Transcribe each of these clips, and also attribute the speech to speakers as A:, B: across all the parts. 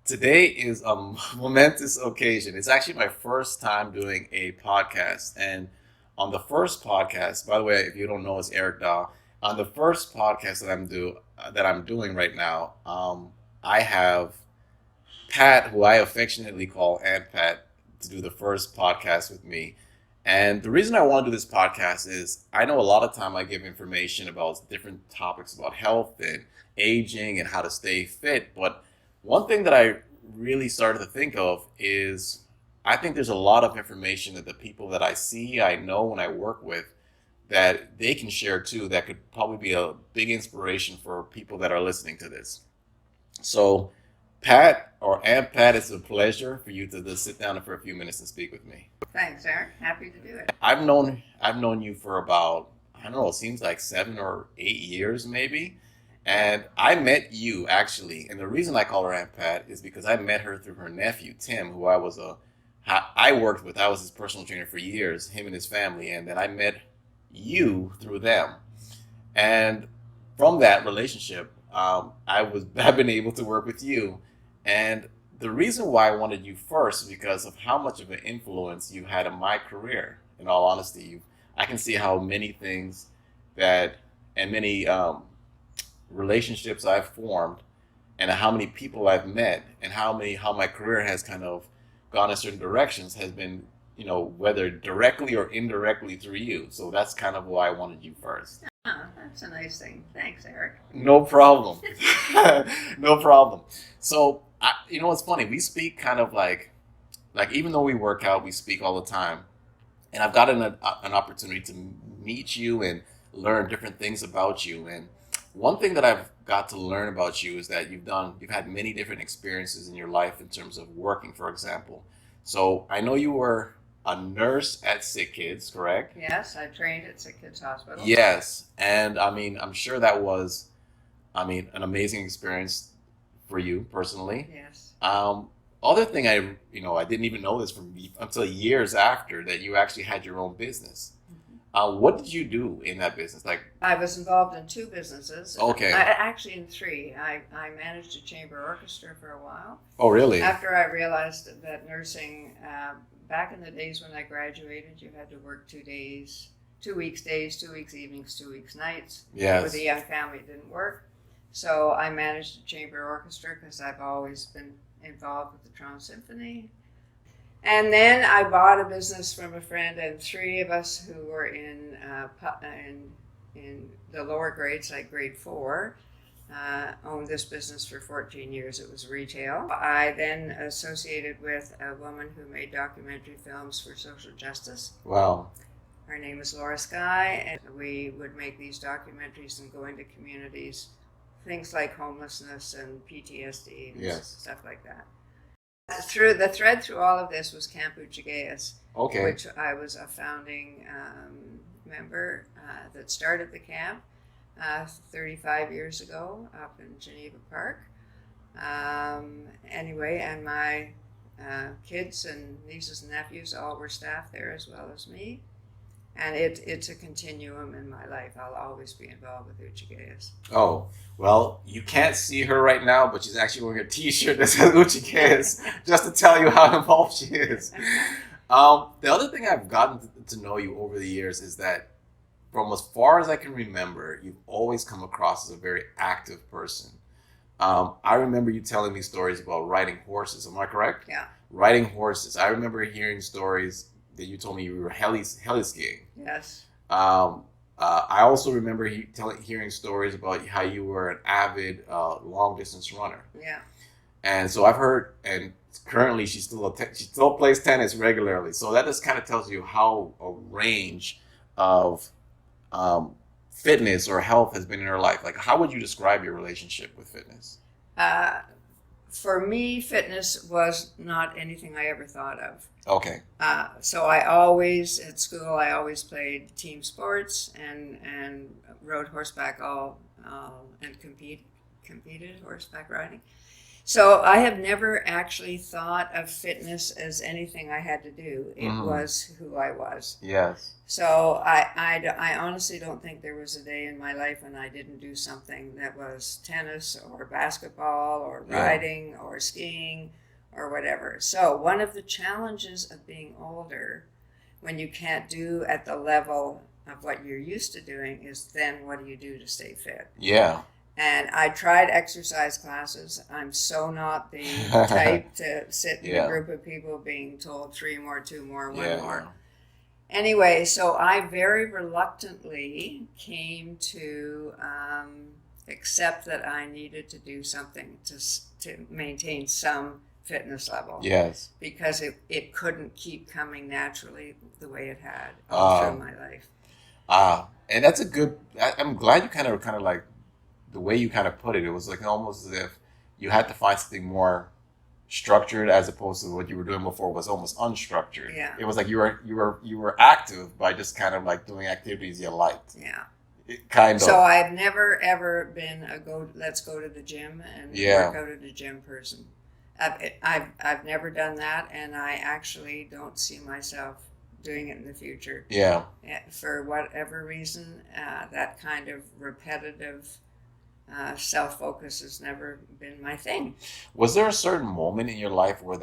A: Today is a momentous occasion. It's actually my first time doing a podcast. And on the first podcast, by the way, if you don't know, it's Eric Daw. On the first podcast that I'm doing right now, I have Pat, who I affectionately call Aunt Pat, to do the first podcast with me. And the reason I want to do this podcast is I know a lot of time I give information about different topics about health and aging and how to stay fit. But one thing that I really started to think of is I think there's a lot of information that the people that I see, I know, when I work with, that they can share too, that could probably be a big inspiration for people that are listening to this. So, Pat or Aunt Pat, it's a pleasure for you to just sit down for a few minutes and speak with me.
B: Thanks, Eric. Happy to do it.
A: I've known you for about, I don't know, it seems like 7 or 8 years maybe. And I met you actually, and the reason I call her Aunt Pat is because I met her through her nephew Tim, who I worked with. I was his personal trainer for years, him and his family, and then I met you through them. And from that relationship, I've been able to work with you, and the reason why I wanted you first is because of how much of an influence you had in my career. In all honesty, I can see how many things that and many relationships I've formed, and how many people I've met, and how my career has kind of gone in certain directions has been, whether directly or indirectly through you. So that's kind of why I wanted you first.
B: Oh, that's a nice thing. Thanks, Eric.
A: No problem. No problem. So, it's funny. We speak kind of like even though we work out, we speak all the time. And I've gotten an opportunity to meet you and learn different things about you. And one thing that I've got to learn about you is that you've had many different experiences in your life in terms of working, for example. So I know you were a nurse at Sick Kids, correct?
B: Yes, I trained at Sick Kids Hospital.
A: Yes. And I mean, I'm sure that was, an amazing experience for you personally.
B: Yes.
A: Other thing I didn't even know this until years after that you actually had your own business. What did you do in that business? Like,
B: I was involved in two businesses.
A: okay.
B: Actually, in three. I managed a chamber orchestra for a while.
A: Oh, really?
B: After I realized that nursing, back in the days when I graduated, you had to work 2 days, 2 weeks days, 2 weeks evenings, 2 weeks nights.
A: Yes.
B: With a young family, it didn't work. So I managed a chamber orchestra because I've always been involved with the Toronto Symphony. And then I bought a business from a friend, and three of us who were in the lower grades, like grade 4, owned this business for 14 years. It was retail. I then associated with a woman who made documentary films for social justice.
A: Wow.
B: Her name is Laura Sky, and we would make these documentaries and go into communities, things like homelessness and PTSD and
A: Yes.
B: stuff like that. Through the thread through all of this was Camp Uchigeas,
A: Okay.
B: which I was a founding member that started the camp 35 years ago up in Geneva Park. Anyway, and my kids and nieces and nephews all were staff there as well as me. And it's a continuum in my life. I'll always be involved with Uchigeas.
A: Oh, well, you can't see her right now, but she's actually wearing a T-shirt that says Uchikes, just to tell you how involved she is. The other thing I've gotten to know you over the years is that, from as far as I can remember, you've always come across as a very active person. I remember you telling me stories about riding horses. Am I correct?
B: Yeah.
A: Riding horses. I remember hearing stories that you told me you were heli skiing.
B: Yes.
A: I also remember hearing stories about how you were an avid long distance runner.
B: Yeah.
A: And so I've heard, and currently she still plays tennis regularly. So that just kind of tells you how a range of fitness or health has been in her life. Like, how would you describe your relationship with fitness?
B: For me, fitness was not anything I ever thought of.
A: Okay.
B: So at school, I always played team sports and rode horseback and competed horseback riding. So I have never actually thought of fitness as anything I had to do. It was who I was.
A: Yes.
B: So I honestly don't think there was a day in my life when I didn't do something that was tennis or basketball or riding or skiing or whatever. So one of the challenges of being older, when you can't do at the level of what you're used to doing, is then what do you do to stay fit?
A: Yeah.
B: And I tried exercise classes. I'm so not the type to sit in a group of people being told 3 more, 2 more, 1 more. Anyway, so I very reluctantly came to accept that I needed to do something to maintain some fitness level.
A: Yes.
B: Because it couldn't keep coming naturally the way it had all through my life.
A: And that's a good, I'm glad you kind of like, the way you kind of put it was like almost as if you had to find something more structured as opposed to what you were doing before was almost unstructured.
B: Yeah.
A: It was like you were active by just kind of like doing activities you liked.
B: Yeah.
A: So
B: I've never ever been let's go to the gym and work out at the gym person. I've never done that, and I actually don't see myself doing it in the future.
A: Yeah.
B: For whatever reason, that kind of repetitive self-focus has never been my thing.
A: Was there a certain moment in your life where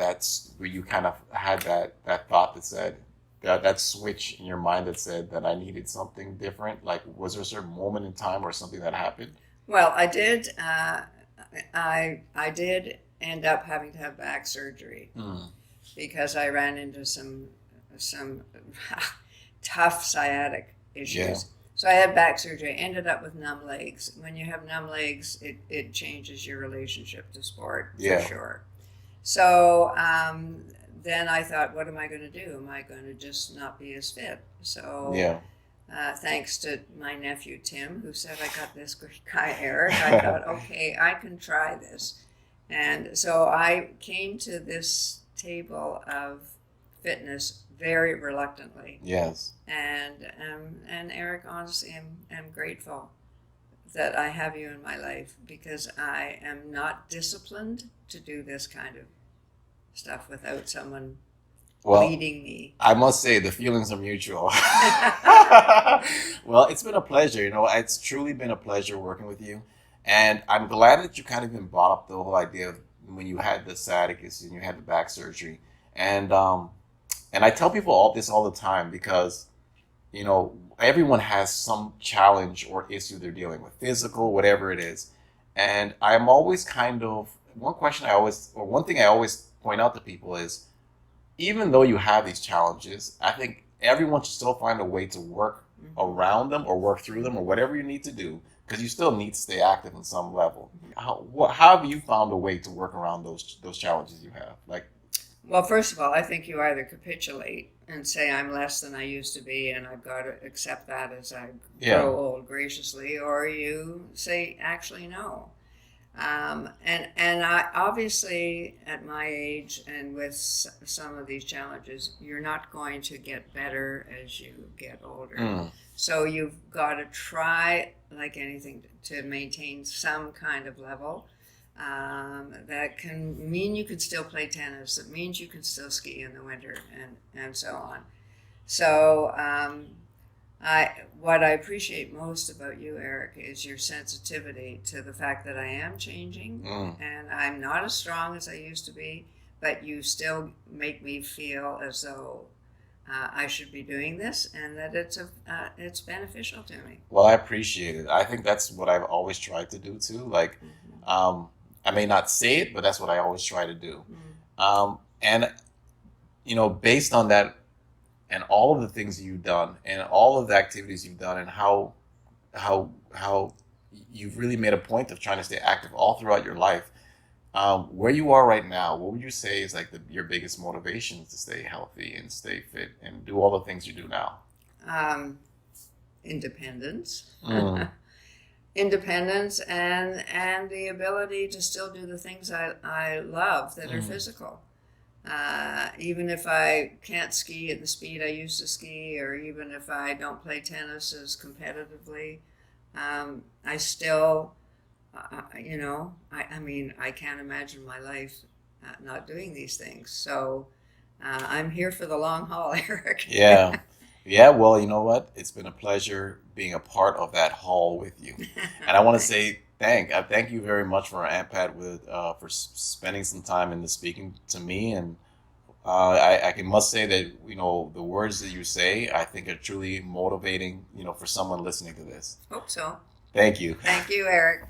A: you kind of had that thought that said that switch in your mind that said that I needed something different? Like, was there a certain moment in time or something that happened?
B: Well, I did. I did end up having to have back surgery because I ran into some tough sciatic issues. Yeah. So I had back surgery. I ended up with numb legs. When you have numb legs, it changes your relationship to sport for sure. So then I thought, what am I going to do? Am I going to just not be as fit? So thanks to my nephew Tim, who said I got this guy Eric, I thought, okay, I can try this. And so I came to this table of fitness very reluctantly.
A: Yes.
B: And Eric, honestly, I'm grateful that I have you in my life, because I am not disciplined to do this kind of stuff without someone leading me.
A: I must say the feelings are mutual. Well, it's been a pleasure. It's truly been a pleasure working with you. And I'm glad that you kind of even brought up the whole idea of when you had the sciatic issue and you had the back surgery. And I tell people all the time because, everyone has some challenge or issue they're dealing with, physical, whatever it is. And I'm always one thing I always point out to people is, even though you have these challenges, I think everyone should still find a way to work around them or work through them or whatever you need to do, because you still need to stay active on some level. How have you found a way to work around those challenges you have?
B: Well, first of all, I think you either capitulate and say I'm less than I used to be and I've got to accept that as I grow old graciously, or you say, actually, no. And I obviously, at my age and with some of these challenges, you're not going to get better as you get older. So you've got to try, like anything, to maintain some kind of level. That can mean you can still play tennis. That means you can still ski in the winter, and so on. So what I appreciate most about you, Eric, is your sensitivity to the fact that I am changing, and I'm not as strong as I used to be, but you still make me feel as though I should be doing this, and that it's beneficial to me.
A: Well, I appreciate it. I think that's what I've always tried to do too. I may not say it, but that's what I always try to do. And based on that, and all of the things you've done, and all of the activities you've done, and how you've really made a point of trying to stay active all throughout your life. Where you are right now, what would you say is your biggest motivation to stay healthy and stay fit and do all the things you do now?
B: Independence. Independence and the ability to still do the things I love that are physical. Even if I can't ski at the speed I used to ski, or even if I don't play tennis as competitively, I still I mean, I can't imagine my life not doing these things. So I'm here for the long haul, Eric.
A: Yeah. Yeah, well, you know what? It's been a pleasure being a part of that haul with you. And I want to
B: Thanks.
A: say I thank you very much for Aunt Pat with for spending some time in the speaking to me. And I can must say that, the words that you say, I think are truly motivating, for someone listening to this.
B: Hope so.
A: Thank you.
B: Thank you, Eric.